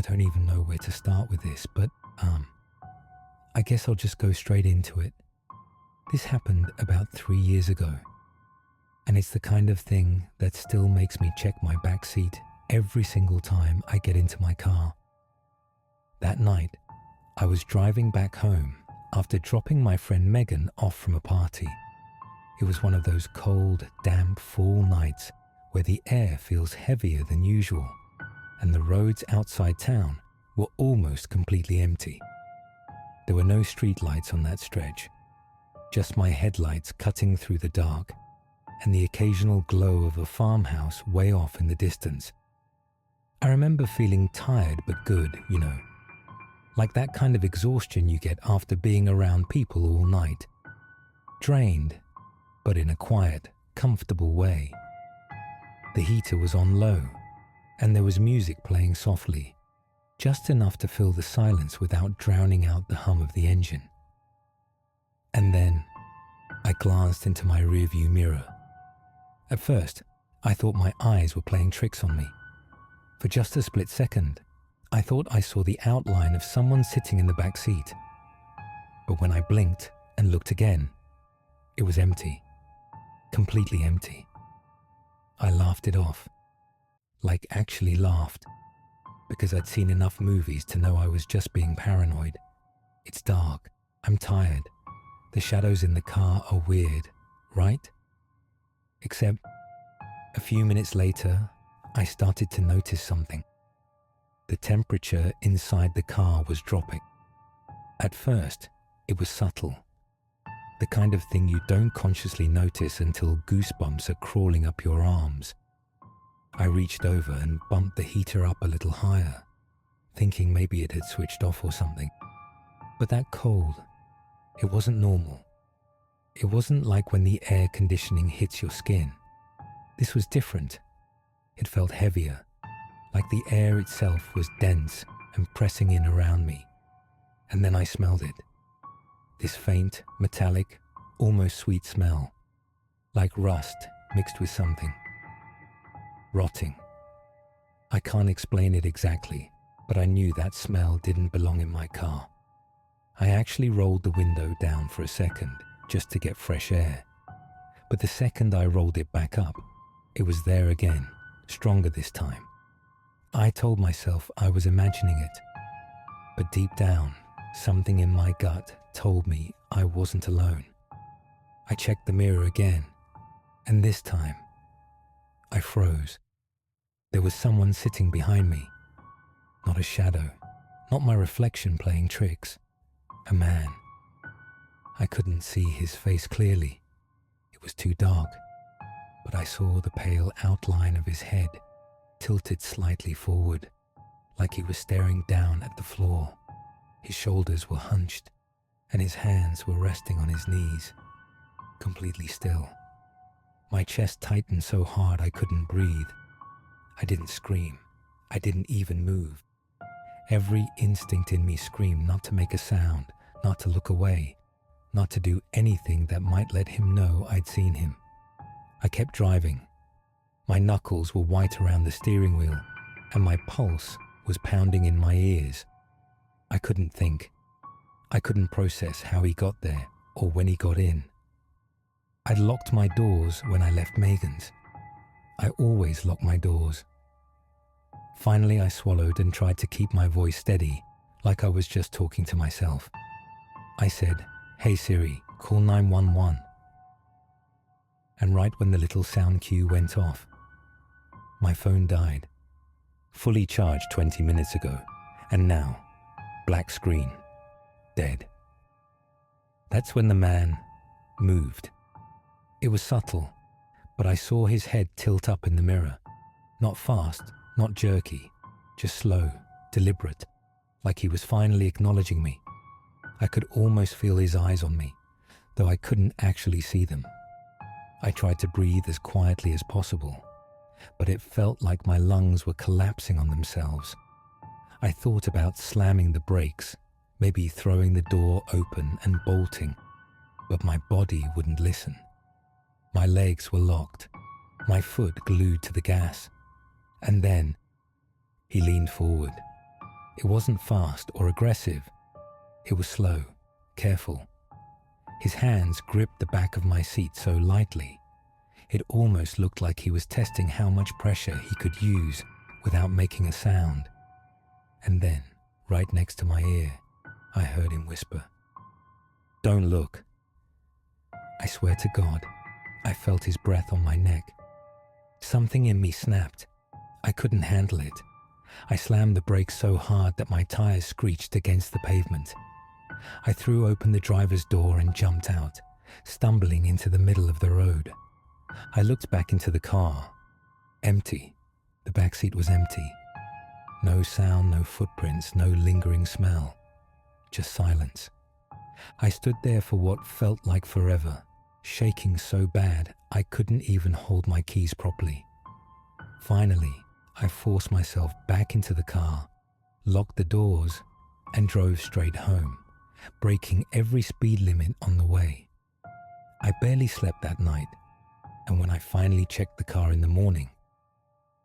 don't even know where to start with this, but I guess I'll just go straight into it. This happened about 3 years ago, and it's the kind of thing that still makes me check my backseat every single time I get into my car. That night, I was driving back home after dropping my friend Megan off from a party. It was one of those cold, damp fall nights where the air feels heavier than usual, and the roads outside town were almost completely empty. There were no streetlights on that stretch, just my headlights cutting through the dark and the occasional glow of a farmhouse way off in the distance. I remember feeling tired but good, like that kind of exhaustion you get after being around people all night. Drained, but in a quiet, comfortable way. The heater was on low, and there was music playing softly, just enough to fill the silence without drowning out the hum of the engine. And then, I glanced into my rearview mirror. At first, I thought my eyes were playing tricks on me. For just a split second, I thought I saw the outline of someone sitting in the back seat. But when I blinked and looked again, it was empty. Completely empty. I laughed it off. Like actually laughed. Because I'd seen enough movies to know I was just being paranoid. It's dark. I'm tired. The shadows in the car are weird, right? Except, a few minutes later, I started to notice something. The temperature inside the car was dropping. At first, it was subtle. The kind of thing you don't consciously notice until goosebumps are crawling up your arms. I reached over and bumped the heater up a little higher, thinking maybe it had switched off or something. But that cold, it wasn't normal. It wasn't like when the air conditioning hits your skin. This was different. It felt heavier, like the air itself was dense and pressing in around me. And then I smelled it. This faint, metallic, almost sweet smell, like rust mixed with something. Rotting. I can't explain it exactly, but I knew that smell didn't belong in my car. I actually rolled the window down for a second, just to get fresh air. But the second I rolled it back up, it was there again, stronger this time. I told myself I was imagining it, but deep down, something in my gut told me I wasn't alone. I checked the mirror again, and this time, I froze. There was someone sitting behind me. Not a shadow, not my reflection playing tricks. A man. I couldn't see his face clearly. It was too dark, but I saw the pale outline of his head, tilted slightly forward, like he was staring down at the floor. His shoulders were hunched, and his hands were resting on his knees, completely still. My chest tightened so hard I couldn't breathe. I didn't scream. I didn't even move. Every instinct in me screamed not to make a sound, not to look away, not to do anything that might let him know I'd seen him. I kept driving. My knuckles were white around the steering wheel, and my pulse was pounding in my ears. I couldn't think. I couldn't process how he got there or when he got in. I'd locked my doors when I left Megan's. I always lock my doors. Finally, I swallowed and tried to keep my voice steady, like I was just talking to myself. I said, "Hey Siri, call 911. And right when the little sound cue went off, my phone died. Fully charged 20 minutes ago, and now, black screen, dead. That's when the man moved. It was subtle, but I saw his head tilt up in the mirror. Not fast, not jerky, just slow, deliberate, like he was finally acknowledging me. I could almost feel his eyes on me, though I couldn't actually see them. I tried to breathe as quietly as possible, but it felt like my lungs were collapsing on themselves. I thought about slamming the brakes, maybe throwing the door open and bolting, but my body wouldn't listen. My legs were locked, my foot glued to the gas. And then he leaned forward, It wasn't fast or aggressive. It was slow, careful. His hands gripped the back of my seat so lightly, it almost looked like he was testing how much pressure he could use without making a sound. And then, right next to my ear, I heard him whisper, "Don't look." I swear to God, I felt his breath on my neck. Something in me snapped. I couldn't handle it. I slammed the brakes so hard that my tires screeched against the pavement. I threw open the driver's door and jumped out, stumbling into the middle of the road. I looked back into the car. Empty. The backseat was empty. No sound, no footprints, no lingering smell. Just silence. I stood there for what felt like forever, shaking so bad I couldn't even hold my keys properly. Finally, I forced myself back into the car, locked the doors, and drove straight home, breaking every speed limit on the way. I barely slept that night, and when I finally checked the car in the morning,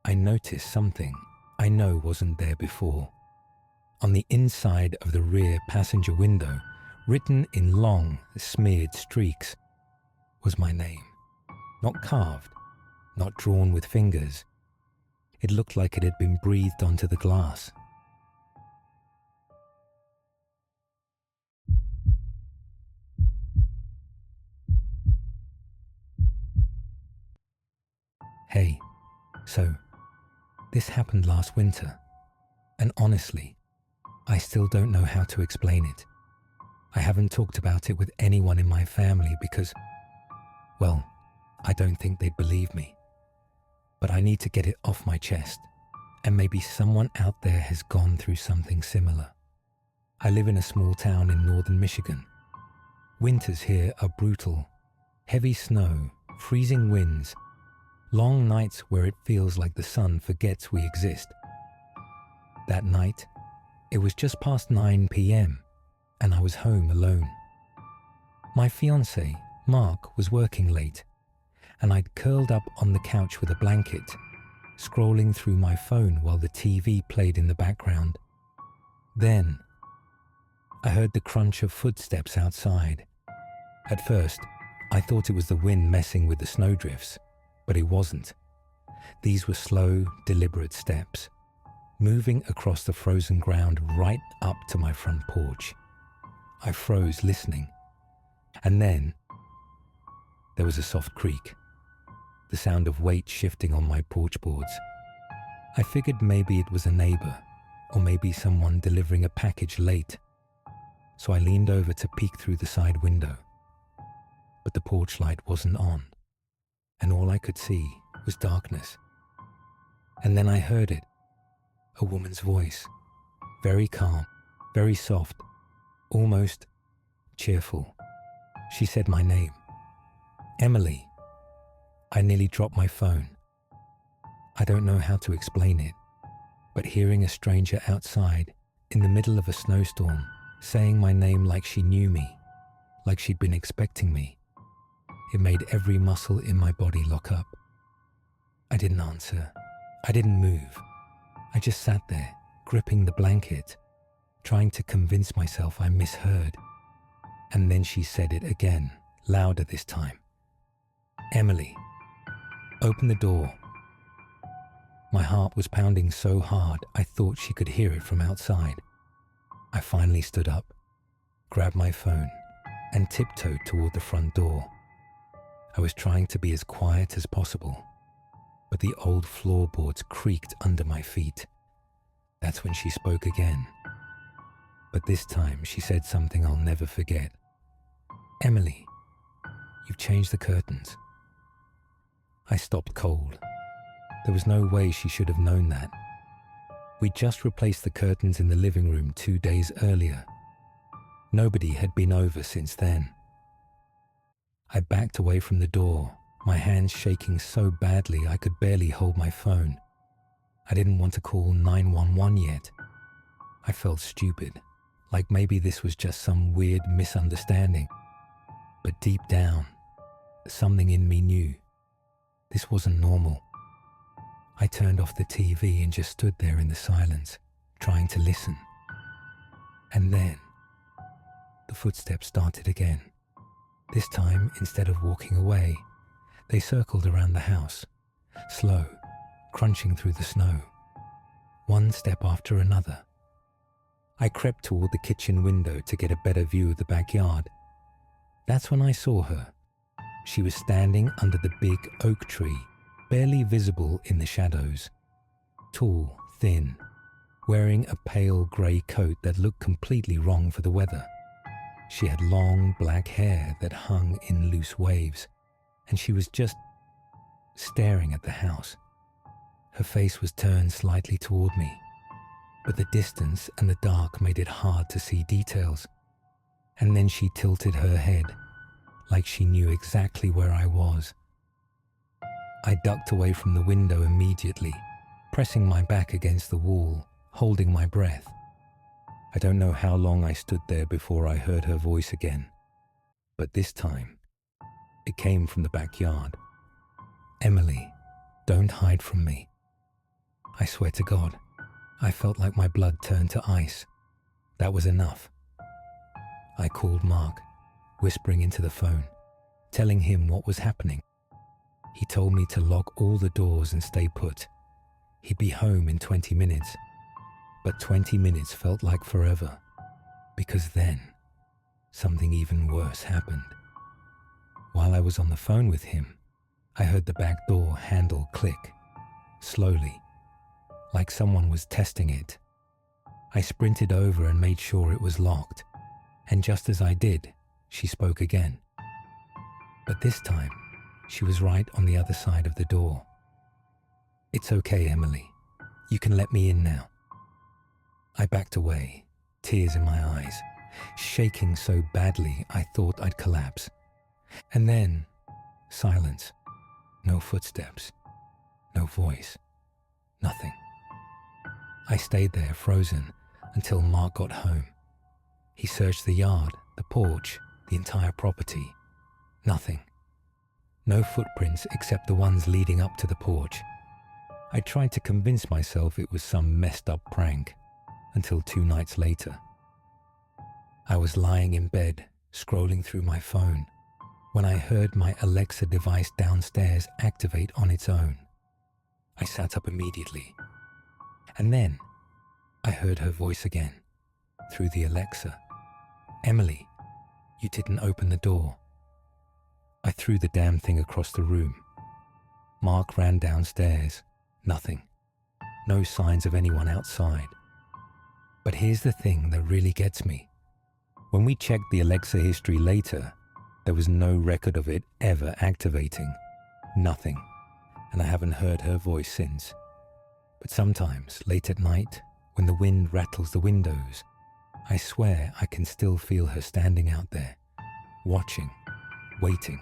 I noticed something I know wasn't there before. On the inside of the rear passenger window, written in long, smeared streaks, was my name. Not carved, not drawn with fingers. It looked like it had been breathed onto the glass. Hey, so this happened last winter, and honestly, I still don't know how to explain it. I haven't talked about it with anyone in my family because, well, I don't think they'd believe me. But I need to get it off my chest, and maybe someone out there has gone through something similar. I live in a small town in northern Michigan. Winters here are brutal. Heavy snow, freezing winds, long nights where it feels like the sun forgets we exist. That night, it was just past 9 p.m. and I was home alone. My fiancé, Mark, was working late, and I'd curled up on the couch with a blanket, scrolling through my phone while the TV played in the background. Then, I heard the crunch of footsteps outside. At first, I thought it was the wind messing with the snowdrifts, but it wasn't. These were slow, deliberate steps, moving across the frozen ground right up to my front porch. I froze listening, and then there was a soft creak, the sound of weight shifting on my porch boards. I figured maybe it was a neighbor, or maybe someone delivering a package late, so I leaned over to peek through the side window. But the porch light wasn't on, and all I could see was darkness. And then I heard it, a woman's voice, very calm, very soft, almost cheerful. She said my name, Emily. I nearly dropped my phone. I don't know how to explain it, but hearing a stranger outside in the middle of a snowstorm saying my name like she knew me, like she'd been expecting me, it made every muscle in my body lock up. I didn't answer. I didn't move. I just sat there, gripping the blanket, trying to convince myself I misheard. And then she said it again, louder this time. "Emily, open the door." My heart was pounding so hard I thought she could hear it from outside. I finally stood up, grabbed my phone, and tiptoed toward the front door. I was trying to be as quiet as possible, but the old floorboards creaked under my feet. That's when she spoke again. But this time she said something I'll never forget. "Emily, you've changed the curtains." I stopped cold. There was no way she should have known that. We'd just replaced the curtains in the living room 2 days earlier. Nobody had been over since then. I backed away from the door, my hands shaking so badly I could barely hold my phone. I didn't want to call 911 yet. I felt stupid, like maybe this was just some weird misunderstanding. But deep down, something in me knew this wasn't normal. I turned off the TV and just stood there in the silence, trying to listen. And then the footsteps started again. This time, instead of walking away, they circled around the house, slow, crunching through the snow, one step after another. I crept toward the kitchen window to get a better view of the backyard. That's when I saw her. She was standing under the big oak tree, barely visible in the shadows. Tall, thin, wearing a pale grey coat that looked completely wrong for the weather. She had long black hair that hung in loose waves, and she was just staring at the house. Her face was turned slightly toward me, but the distance and the dark made it hard to see details. And then she tilted her head, like she knew exactly where I was. I ducked away from the window immediately, pressing my back against the wall, holding my breath. I don't know how long I stood there before I heard her voice again, but this time, it came from the backyard. "Emily, don't hide from me." I swear to God, I felt like my blood turned to ice. That was enough. I called Mark, whispering into the phone, telling him what was happening. He told me to lock all the doors and stay put. He'd be home in 20 minutes. But 20 minutes felt like forever, because then something even worse happened. While I was on the phone with him, I heard the back door handle click, slowly, like someone was testing it. I sprinted over and made sure it was locked, and just as I did, she spoke again. But this time, she was right on the other side of the door. "It's okay, Emily. You can let me in now." I backed away, tears in my eyes, shaking so badly I thought I'd collapse. And then, silence. No footsteps. No voice. Nothing. I stayed there, frozen, until Mark got home. He searched the yard, the porch, the entire property. Nothing. No footprints except the ones leading up to the porch. I tried to convince myself it was some messed up prank, until 2 nights later. I was lying in bed, scrolling through my phone, when I heard my Alexa device downstairs activate on its own. I sat up immediately. And then I heard her voice again, through the Alexa. "Emily, you didn't open the door." I threw the damn thing across the room. Mark ran downstairs. Nothing. No signs of anyone outside. But here's the thing that really gets me. When we checked the Alexa history later, there was no record of it ever activating. Nothing. And I haven't heard her voice since. But sometimes, late at night, when the wind rattles the windows, I swear I can still feel her standing out there, watching, waiting.